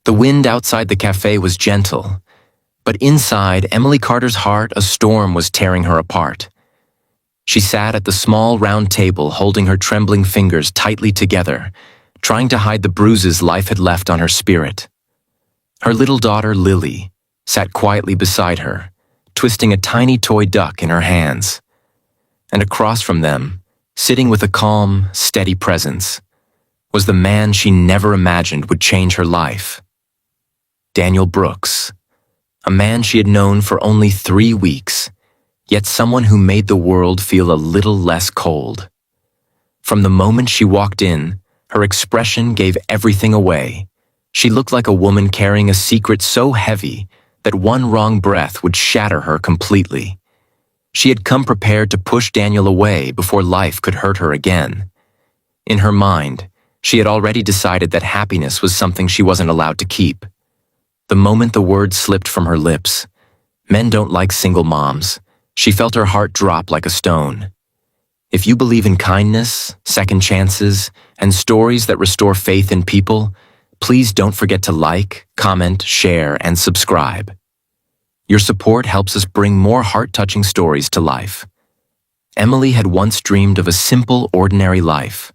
The wind outside the cafe was gentle, but inside Emily Carter's heart a storm was tearing her apart. She sat at the small round table holding her trembling fingers tightly together, trying to hide the bruises life had left on her spirit. Her little daughter, Lily, sat quietly beside her, twisting a tiny toy duck in her hands. And across from them, sitting with a calm, steady presence, was the man she never imagined would change her life. Daniel Brooks, a man she had known for only 3 weeks, yet someone who made the world feel a little less cold. From the moment she walked in, her expression gave everything away. She looked like a woman carrying a secret so heavy that one wrong breath would shatter her completely. She had come prepared to push Daniel away before life could hurt her again. In her mind, she had already decided that happiness was something she wasn't allowed to keep. The moment the words slipped from her lips, "Men don't like single moms," she felt her heart drop like a stone. If you believe in kindness, second chances, and stories that restore faith in people, please don't forget to like, comment, share, and subscribe. Your support helps us bring more heart-touching stories to life. Emily had once dreamed of a simple, ordinary life.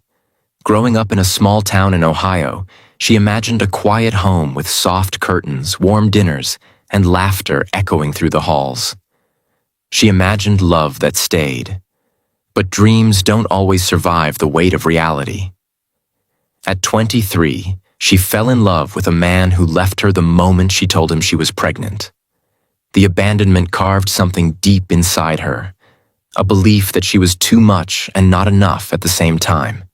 Growing up in a small town in Ohio, she imagined a quiet home with soft curtains, warm dinners, and laughter echoing through the halls. She imagined love that stayed. But dreams don't always survive the weight of reality. At 23, she fell in love with a man who left her the moment she told him she was pregnant. The abandonment carved something deep inside her, a belief that she was too much and not enough at the same time.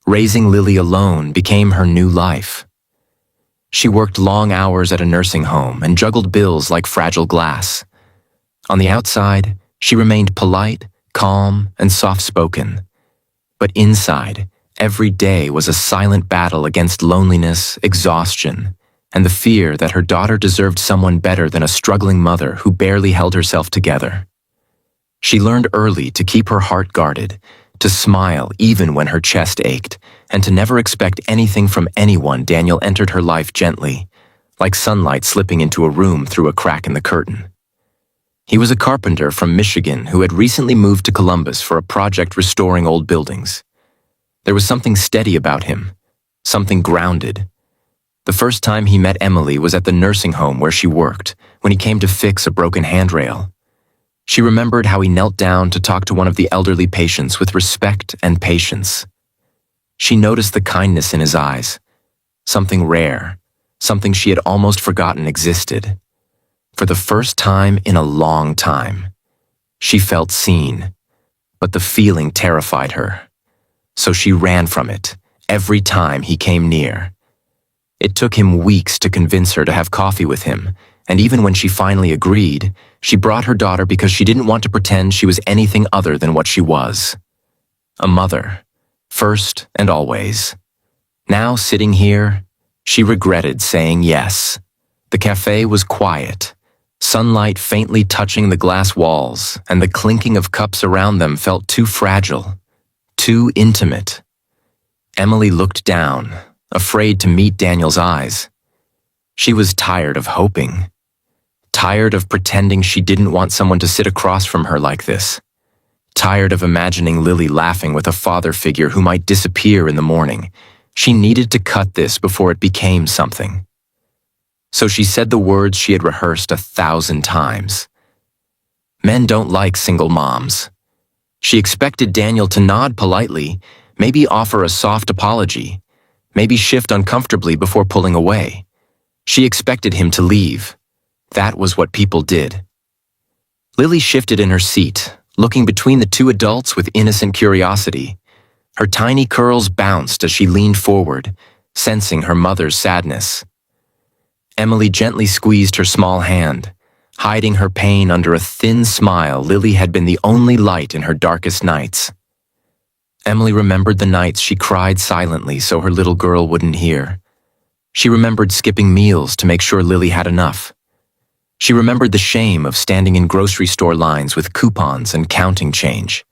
Raising Lily alone became her new life. She worked long hours at a nursing home and juggled bills like fragile glass. On the outside, she remained polite, calm, and soft-spoken. But inside, every day was a silent battle against loneliness, exhaustion, and the fear that her daughter deserved someone better than a struggling mother who barely held herself together. She learned early to keep her heart guarded, to smile even when her chest ached, and to never expect anything from anyone. Daniel entered her life gently, like sunlight slipping into a room through a crack in the curtain. He was a carpenter from Michigan who had recently moved to Columbus for a project restoring old buildings. There was something steady about him, something grounded. The first time he met Emily was at the nursing home where she worked, when he came to fix a broken handrail. She remembered how he knelt down to talk to one of the elderly patients with respect and patience. She noticed the kindness in his eyes, something rare, something she had almost forgotten existed. For the first time in a long time, she felt seen, but the feeling terrified her. So she ran from it every time he came near. It took him weeks to convince her to have coffee with him, and even when she finally agreed, she brought her daughter because she didn't want to pretend she was anything other than what she was. A mother, first and always. Now, sitting here, she regretted saying yes. The cafe was quiet. Sunlight faintly touching the glass walls, and the clinking of cups around them felt too fragile, too intimate. Emily looked down, afraid to meet Daniel's eyes. She was tired of hoping, tired of pretending she didn't want someone to sit across from her like this, tired of imagining Lily laughing with a father figure who might disappear in the morning. She needed to cut this before it became something. So she said the words she had rehearsed 1,000 times. Men don't like single moms. She expected Daniel to nod politely, maybe offer a soft apology, maybe shift uncomfortably before pulling away. She expected him to leave. That was what people did. Lily shifted in her seat, looking between the two adults with innocent curiosity. Her tiny curls bounced as she leaned forward, sensing her mother's sadness. Emily gently squeezed her small hand, hiding her pain under a thin smile. Lily had been the only light in her darkest nights. Emily remembered the nights she cried silently so her little girl wouldn't hear. She remembered skipping meals to make sure Lily had enough. She remembered the shame of standing in grocery store lines with coupons and counting change.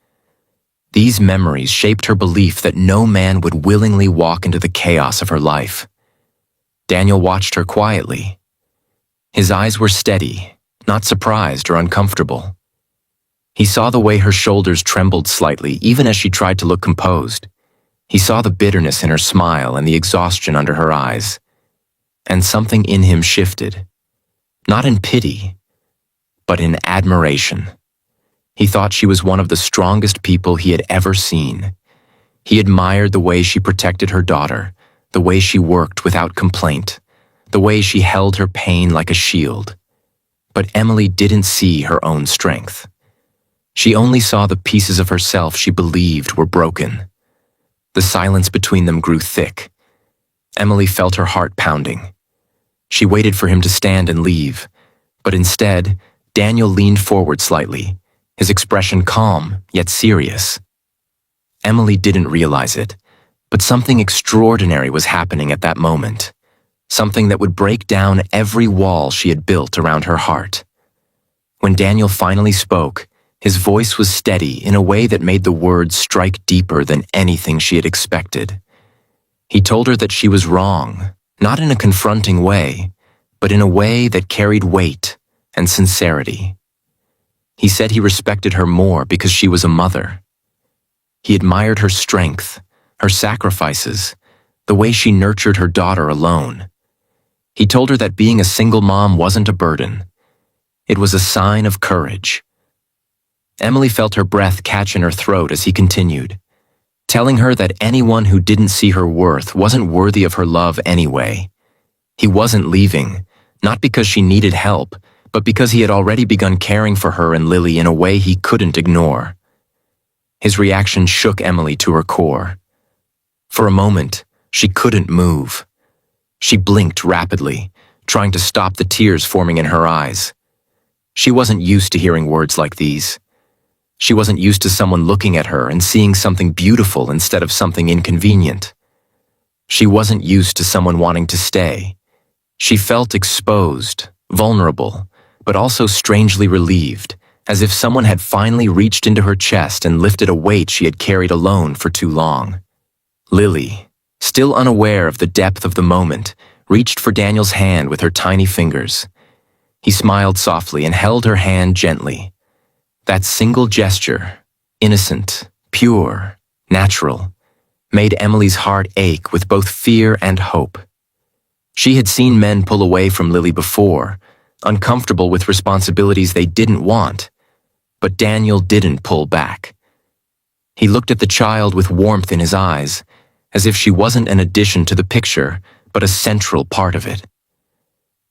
These memories shaped her belief that no man would willingly walk into the chaos of her life. Daniel watched her quietly. His eyes were steady, not surprised or uncomfortable. He saw the way her shoulders trembled slightly even as she tried to look composed. He saw the bitterness in her smile and the exhaustion under her eyes. And something in him shifted. Not in pity, but in admiration. He thought she was one of the strongest people he had ever seen. He admired the way she protected her daughter, the way she worked without complaint, the way she held her pain like a shield. But Emily didn't see her own strength. She only saw the pieces of herself she believed were broken. The silence between them grew thick. Emily felt her heart pounding. She waited for him to stand and leave, but instead, Daniel leaned forward slightly, his expression calm yet serious. Emily didn't realize it, but something extraordinary was happening at that moment, something that would break down every wall she had built around her heart. When Daniel finally spoke, his voice was steady in a way that made the words strike deeper than anything she had expected. He told her that she was wrong, not in a confronting way, but in a way that carried weight and sincerity. He said he respected her more because she was a mother. He admired her strength, her sacrifices, the way she nurtured her daughter alone. He told her that being a single mom wasn't a burden. It was a sign of courage. Emily felt her breath catch in her throat as he continued, telling her that anyone who didn't see her worth wasn't worthy of her love anyway. He wasn't leaving, not because she needed help, but because he had already begun caring for her and Lily in a way he couldn't ignore. His reaction shook Emily to her core. For a moment, she couldn't move. She blinked rapidly, trying to stop the tears forming in her eyes. She wasn't used to hearing words like these. She wasn't used to someone looking at her and seeing something beautiful instead of something inconvenient. She wasn't used to someone wanting to stay. She felt exposed, vulnerable, but also strangely relieved, as if someone had finally reached into her chest and lifted a weight she had carried alone for too long. Lily, still unaware of the depth of the moment, reached for Daniel's hand with her tiny fingers. He smiled softly and held her hand gently. That single gesture, innocent, pure, natural, made Emily's heart ache with both fear and hope. She had seen men pull away from Lily before, uncomfortable with responsibilities they didn't want, but Daniel didn't pull back. He looked at the child with warmth in his eyes, as if she wasn't an addition to the picture, but a central part of it.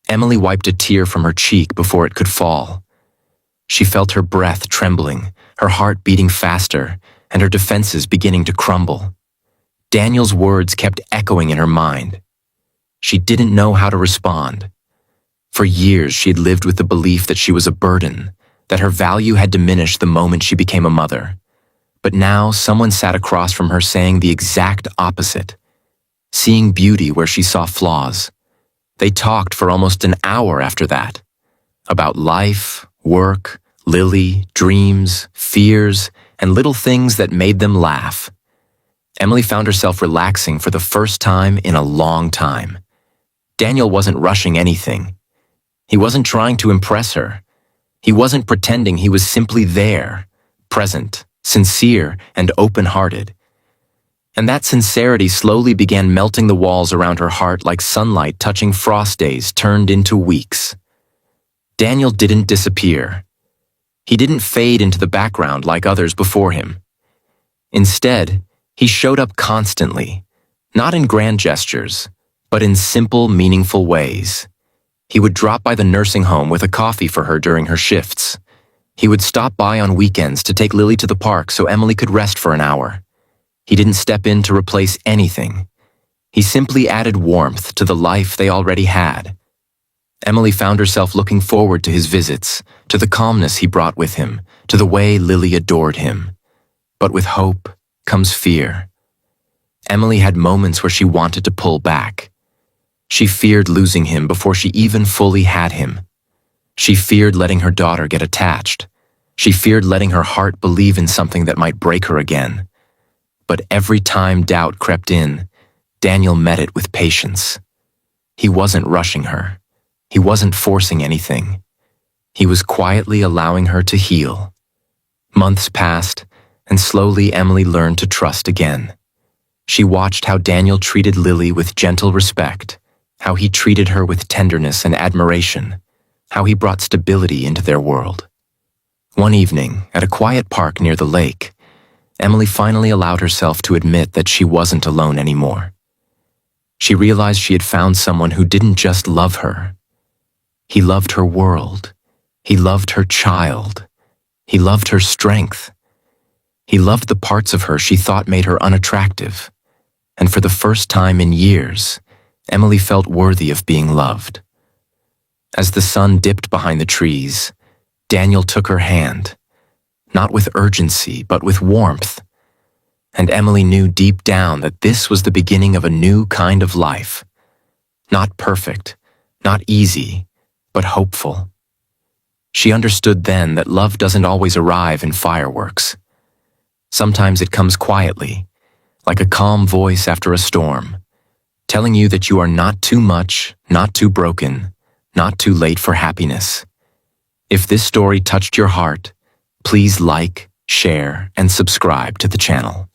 Emily wiped a tear from her cheek before it could fall. She felt her breath trembling, her heart beating faster, and her defenses beginning to crumble. Daniel's words kept echoing in her mind. She didn't know how to respond. For years, she had lived with the belief that she was a burden, that her value had diminished the moment she became a mother. But now, someone sat across from her saying the exact opposite, seeing beauty where she saw flaws. They talked for almost an hour after that, about life, work, Lily, dreams, fears, and little things that made them laugh. Emily found herself relaxing for the first time in a long time. Daniel wasn't rushing anything. He wasn't trying to impress her. He wasn't pretending, he was simply there, present, sincere, and open-hearted. And that sincerity slowly began melting the walls around her heart like sunlight touching frost days turned into weeks. Daniel didn't disappear. He didn't fade into the background like others before him. Instead, he showed up constantly, not in grand gestures, but in simple, meaningful ways. He would drop by the nursing home with a coffee for her during her shifts. He would stop by on weekends to take Lily to the park so Emily could rest for an hour. He didn't step in to replace anything. He simply added warmth to the life they already had. Emily found herself looking forward to his visits, to the calmness he brought with him, to the way Lily adored him. But with hope comes fear. Emily had moments where she wanted to pull back. She feared losing him before she even fully had him. She feared letting her daughter get attached. She feared letting her heart believe in something that might break her again. But every time doubt crept in, Daniel met it with patience. He wasn't rushing her. He wasn't forcing anything. He was quietly allowing her to heal. Months passed, and slowly Emily learned to trust again. She watched how Daniel treated Lily with gentle respect, how he treated her with tenderness and admiration, how he brought stability into their world. One evening, at a quiet park near the lake, Emily finally allowed herself to admit that she wasn't alone anymore. She realized she had found someone who didn't just love her. He loved her world. He loved her child. He loved her strength. He loved the parts of her she thought made her unattractive. And for the first time in years, Emily felt worthy of being loved. As the sun dipped behind the trees, Daniel took her hand, not with urgency, but with warmth. And Emily knew deep down that this was the beginning of a new kind of life. Not perfect, not easy, but hopeful. She understood then that love doesn't always arrive in fireworks. Sometimes it comes quietly, like a calm voice after a storm, telling you that you are not too much, not too broken, not too late for happiness. If this story touched your heart, please like, share, and subscribe to the channel.